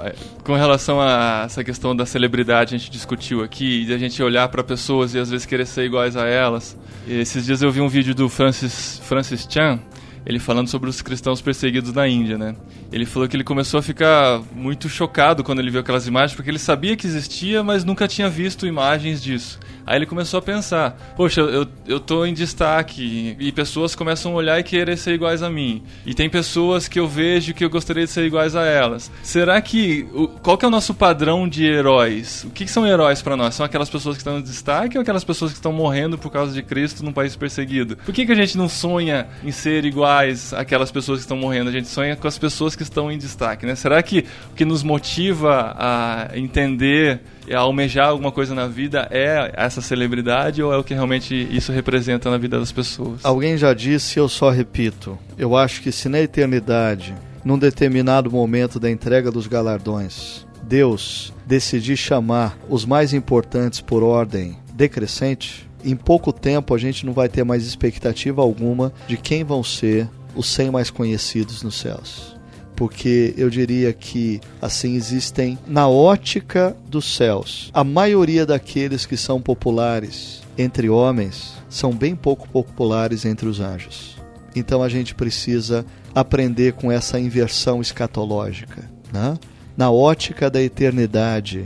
Com relação a essa questão da celebridade, a gente discutiu aqui, e a gente olhar para pessoas e às vezes querer ser iguais a elas. E esses dias eu vi um vídeo do Francis Chan, ele falando sobre os cristãos perseguidos na Índia, né? Ele falou que ele começou a ficar muito chocado quando ele viu aquelas imagens, porque ele sabia que existia, mas nunca tinha visto imagens disso. Aí ele começou a pensar, poxa, eu tô em destaque, e pessoas começam a olhar e querer ser iguais a mim. E tem pessoas que eu vejo que eu gostaria de ser iguais a elas. Será que... Qual que é o nosso padrão de heróis? O que são heróis para nós? São aquelas pessoas que estão em destaque ou aquelas pessoas que estão morrendo por causa de Cristo num país perseguido? Por que a gente não sonha em ser iguais àquelas pessoas que estão morrendo? A gente sonha com as pessoas que estão em destaque, né? Será que o que nos motiva a entender e a almejar alguma coisa na vida é essa celebridade, ou é o que realmente isso representa na vida das pessoas? Alguém já disse, eu só repito, eu acho que se na eternidade, num determinado momento da entrega dos galardões, Deus decidir chamar os mais importantes por ordem decrescente, em pouco tempo a gente não vai ter mais expectativa alguma de quem vão ser os 100 mais conhecidos nos céus. Porque eu diria que, assim, existem, na ótica dos céus, a maioria daqueles que são populares entre homens são bem pouco populares entre os anjos. Então a gente precisa aprender com essa inversão escatológica, né? Na ótica da eternidade,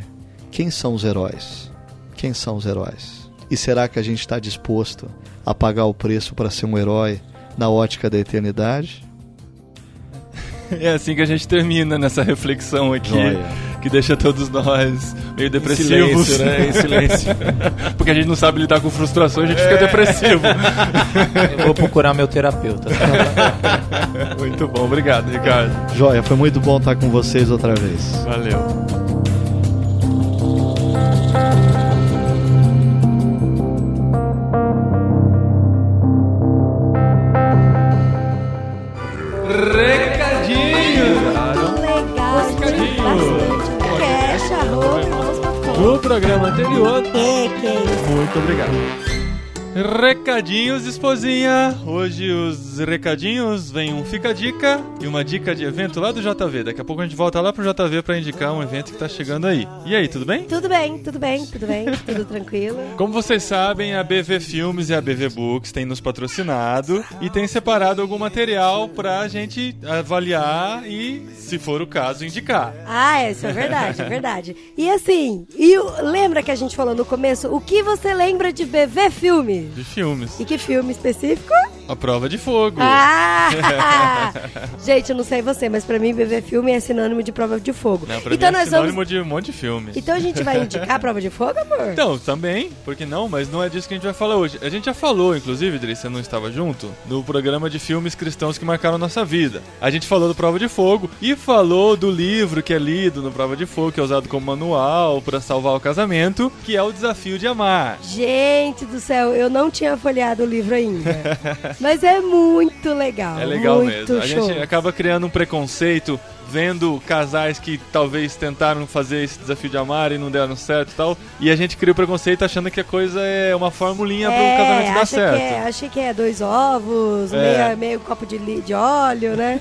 quem são os heróis? Quem são os heróis? E será que a gente está disposto a pagar o preço para ser um herói na ótica da eternidade? É assim que a gente termina nessa reflexão aqui, que deixa todos nós meio depressivos. Silêncio, né? Em silêncio. Porque a gente não sabe lidar com frustrações, a gente fica depressivo. Eu vou procurar meu terapeuta. Muito bom, obrigado, Ricardo. Joia, foi muito bom estar com vocês outra vez. Valeu. No programa anterior. Muito obrigado. Recadinhos, esposinha. Hoje os recadinhos vem um Fica a Dica e uma dica de evento lá do JV. Daqui a pouco a gente volta lá pro JV pra indicar um evento que tá chegando aí. E aí, tudo bem? Tudo bem, tudo tranquilo. Como vocês sabem, a BV Filmes e a BV Books têm nos patrocinado e tem separado algum material pra gente avaliar e, se for o caso, indicar. Isso é verdade, é verdade. E assim, lembra que a gente falou no começo, o que você lembra de BV Filmes? De filmes. E que filme específico? A Prova de Fogo. Gente, eu não sei você, mas pra mim BV Filme é sinônimo de Prova de Fogo. Não, pra então mim é sinônimo de um monte de filmes. Então a gente vai indicar a Prova de Fogo, amor? Então, também, porque não, mas não é disso que a gente vai falar hoje. A gente já falou, inclusive, Dri, você não estava junto, no programa de filmes cristãos que marcaram nossa vida. A gente falou do Prova de Fogo e falou do livro que é lido no Prova de Fogo, que é usado como manual pra salvar o casamento, que é o Desafio de Amar. Gente do céu, eu não tinha folheado o livro ainda. Mas é muito legal. É legal muito mesmo. Show. A gente acaba criando um preconceito vendo casais que talvez tentaram fazer esse desafio de amar e não deram certo e tal. E a gente cria o preconceito achando que a coisa é uma formulinha pro casamento dar certo. Achei que é 2 ovos, meio copo de óleo, né?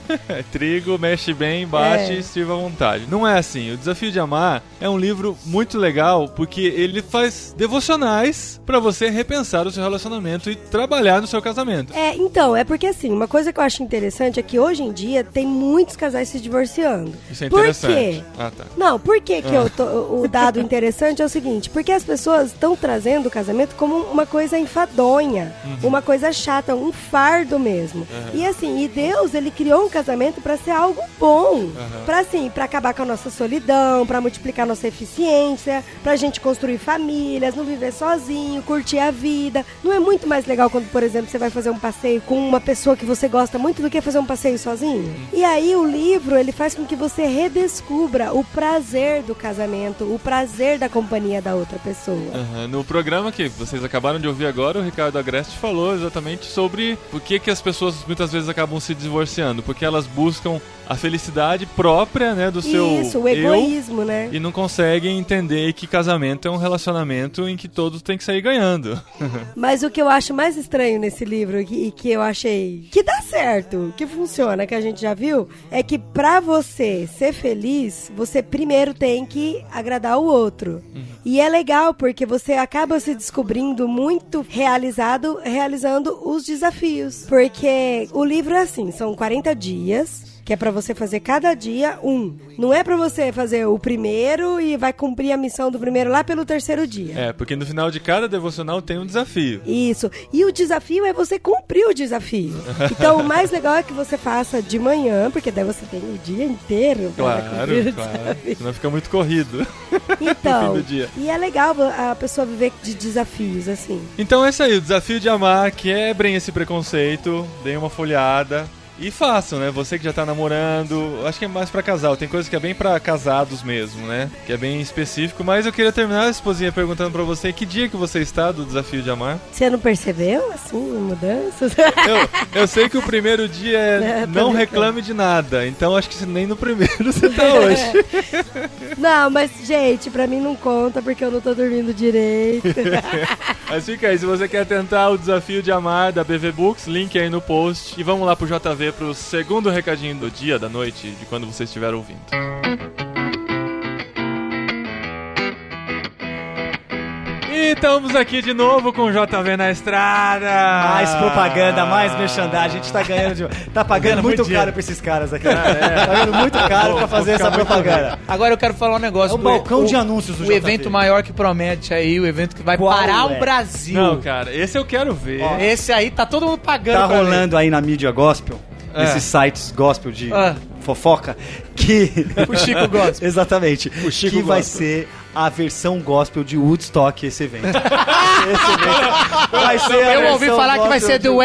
Trigo, mexe bem, bate e sirva à vontade. Não é assim. O Desafio de Amar é um livro muito legal porque ele faz devocionais pra você repensar o seu relacionamento e trabalhar no seu casamento. Então, é porque assim, uma coisa que eu acho interessante é que hoje em dia tem muitos casais se divorciando. Isso é interessante. Por quê? Tá. Não, por que o dado interessante é o seguinte, porque as pessoas estão trazendo o casamento como uma coisa enfadonha, uma coisa chata, um fardo mesmo. E assim, Deus, ele criou um casamento pra ser algo bom, pra acabar com a nossa solidão, pra multiplicar nossa eficiência, pra gente construir famílias, não viver sozinho, curtir a vida. Não é muito mais legal quando, por exemplo, você vai fazer um passeio com uma pessoa que você gosta muito do que fazer um passeio sozinho? E aí o livro, ele faz com que você redescubra o prazer do casamento, o prazer da companhia da outra pessoa. No programa que vocês acabaram de ouvir agora, o Ricardo Agreste falou exatamente sobre por que as pessoas muitas vezes acabam se divorciando, porque elas buscam a felicidade própria, né, do seu o egoísmo, né? E não conseguem entender que casamento é um relacionamento em que todos têm que sair ganhando. Mas o que eu acho mais estranho nesse livro e que eu achei que dá certo, que funciona, que a gente já viu, é que pra você ser feliz, você primeiro tem que agradar o outro. E é legal porque você acaba se descobrindo muito realizando os desafios. Porque o livro é assim, são 40 dias... que é pra você fazer cada dia um. Não é pra você fazer o primeiro e vai cumprir a missão do primeiro lá pelo 3º dia. Porque no final de cada devocional tem um desafio. Isso. E o desafio é você cumprir o desafio. Então, o mais legal é que você faça de manhã, porque daí você tem o dia inteiro pra cumprir o desafio. Senão fica muito corrido. Então, no fim do dia. E é legal a pessoa viver de desafios, assim. Então é isso aí, o Desafio de Amar. Quebrem esse preconceito, deem uma folhada. E façam, né? Você que já tá namorando, acho que é mais pra casal. Tem coisa que é bem pra casados mesmo, né? Que é bem específico. Mas eu queria terminar, esposinha, perguntando pra você que dia que você está do Desafio de Amar? Você não percebeu, assim, mudanças? Eu sei que o primeiro dia é não reclame de nada. Então acho que nem no primeiro você tá hoje. Não, mas, gente, pra mim não conta porque eu não tô dormindo direito. Mas fica aí, se você quer tentar o Desafio de Amar da BV Books, link aí no post. E vamos lá pro JV pro segundo recadinho do dia, da noite, de quando você estiver ouvindo. E estamos aqui de novo com o JV na estrada. Mais propaganda, mais merchandising. A gente tá ganhando tá pagando muito caro pra esses caras aqui. Tá pagando muito caro pra fazer essa propaganda. Agora eu quero falar um negócio. É o balcão de anúncios do JV. O evento maior que promete aí, o evento que vai parar o Brasil. Não, cara, esse eu quero ver. Esse aí tá todo mundo pagando. Tá rolando aí na mídia gospel. Esses sites gospel de fofoca que... O Chico Gospel. Exatamente. O Chico que vai Gospel. ser a versão gospel de Woodstock, esse evento. Vai ser a Eu ouvi versão falar que vai gospel ser do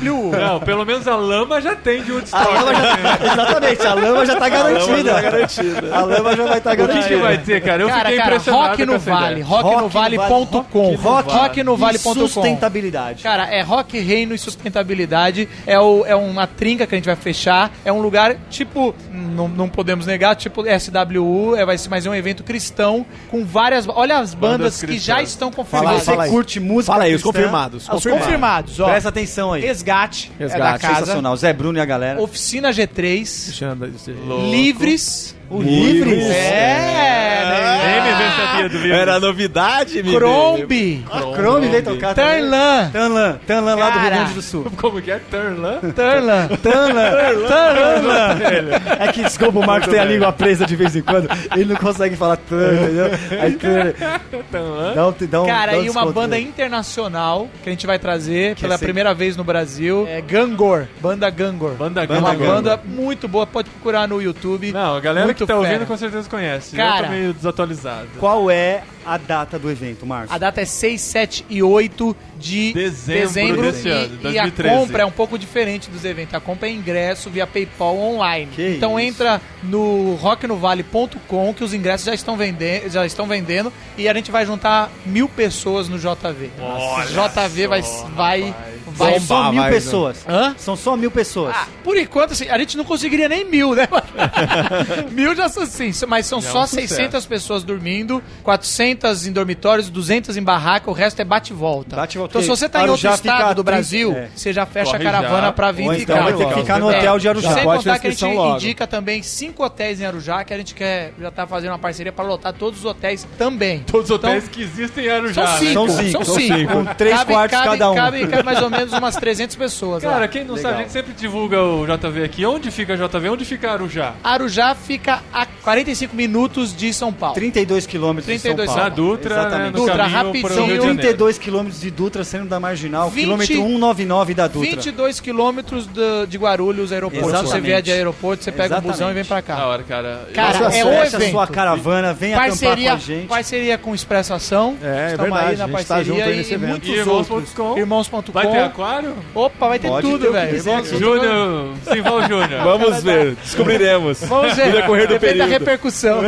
SWU. Não, pelo menos a lama já tem de Woodstock. A lama já, exatamente, a lama já tá garantida. A lama já vai estar O que garantida. vai ter, cara? Eu fiquei Cara, impressionado Rock com no essa Vale, ideia. rocknovale.com. Rocknovale.com. Sustentabilidade. Cara, é rock, reino e sustentabilidade. É uma trinca que a gente vai fechar. É um lugar, tipo, não podemos negar, tipo SWU, vai ser mais um evento cristão com várias... Olha as bandas que já cristãs. estão Se confirmadas. você curte música Fala aí, os cristã, confirmados. Os confirmados, ó. Presta atenção aí. Resgate, é da Resgate, casa. Sensacional. Zé Bruno e a galera. Oficina G3. Louco. Livres. O Livres. Nem me sabia do livro. Era novidade, menino. Crombi. Chrome veio tocar também. Tarlan. Tanlan lá do Rio Cara. Grande do Sul. Como que é? Turlan? Tarlan. É que, desculpa, o Marcos tem a língua presa de vez em quando. Ele não consegue falar entendeu? Aí, Cara, e uma desconto banda nele. internacional que a gente vai trazer pela sei. primeira vez no Brasil. É Gangor. Banda Gangor. Banda É uma Gangor. banda muito boa. Pode procurar no YouTube. Não, a galera Muito que tá fera. ouvindo com certeza conhece. Cara. Eu tô meio desatualizado. Qual é a data do evento, Marcos? A data é 6, 7 e 8 de Dezembro desse ano, e a 2013. compra é um pouco diferente dos eventos. A compra é ingresso via PayPal online. Que Então isso. entra no rocknovale.com que os ingressos já estão vendendo e a gente vai juntar 1.000 pessoas no JV. JV vai São só 1.000 vai, pessoas. Hã? São só 1.000 pessoas. Ah, por enquanto, assim, a gente não conseguiria nem 1.000, né? 1.000 já são assim, mas são Já é só um sucesso. 600 pessoas dormindo, 400 em dormitórios, 200 em barraca, o resto é bate-volta. Bate-volta. Então se você tá em outro Arujá estado fica do Brasil, 30, você já fecha Corre a caravana já. pra vir Ou ficar. então vai ter que ficar no hotel de Arujá. Sem Pode contar ter que a gente inscrição logo. indica também 5 hotéis em Arujá, que a gente já tá fazendo uma parceria pra lotar todos os hotéis também. Todos os hotéis Então, que existem em Arujá. São né? cinco, São são cinco. cinco. Com 3 quartos cada um. Cabe mais ou menos umas 300 pessoas. Cara, lá. quem não Legal. sabe, a gente sempre divulga o JV aqui. Onde fica JV? Onde fica Arujá? Arujá fica a 45 minutos de São Paulo. 32 quilômetros de São 32 Paulo. Na Dutra, Exatamente. né, no Dutra, caminho rapidinho. pro São Rio de Janeiro. 32 quilômetros de Dutra saindo da Marginal, 20 quilômetro 199 da Dutra. 22 quilômetros de Guarulhos, aeroporto. Se você Exatamente. vier de aeroporto, você pega Exatamente. o busão e vem pra cá. Da hora, cara. Cara, Fecha é um a evento. sua caravana, venha acampar com a gente. Parceria com Expresso Ação. É Estamos verdade, aí na a gente tá parceria junto aí e, nesse e evento. muitos E outros. Irmãos.com? Irmãos.com. Vai ter aquário? Opa, vai ter Pode ter tudo, o que velho. quiser aqui. Júnior, Simval Júnior. Vamos ver, descobriremos. Vamos ver. No decorrer do Depende da período. repercussão.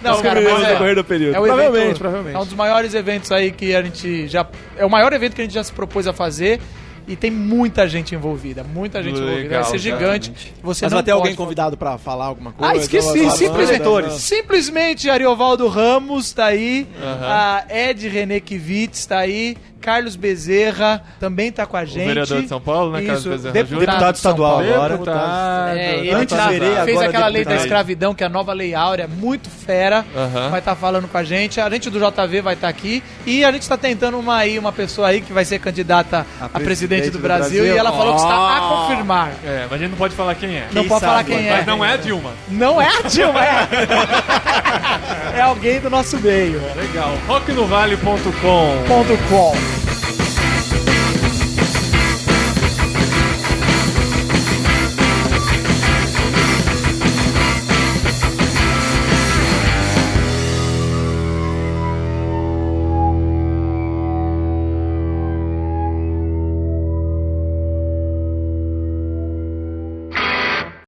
Não, cara, Descobriremos mas no decorrer do período. é o Provavelmente, evento, provavelmente. É um dos maiores eventos aí que a gente já... É o maior evento que a gente já se propôs a fazer. E tem muita gente envolvida. Muita gente Legal, envolvida. Vai ser gigante. Você Mas não vai ter pode alguém falar. convidado pra falar alguma coisa? Ah, esqueci. Ou- Simplesmente, simplesmente Ariovaldo Ramos tá aí. Aham. A Ed René Kivitz tá aí. Carlos Bezerra também tá com a gente. vereador de São Paulo, né, Carlos Isso, Bezerra deputado Júnior? Deputado de São estadual Paulo. agora. Deputado. Ele Antes tá- verei, fez agora aquela lei da deputado. escravidão, que é a nova lei áurea, muito fera. Aham. Vai estar falando com a gente. A gente do JV vai estar aqui. E a gente está tentando uma pessoa aí que vai ser candidata a presidente do Brasil. E ela falou que está a confirmar. É, mas a gente não pode falar quem é. Não pode falar quem é. Mas não é a Dilma. Não é a Dilma, é. É alguém do nosso meio. Legal. rocknovale.com .com.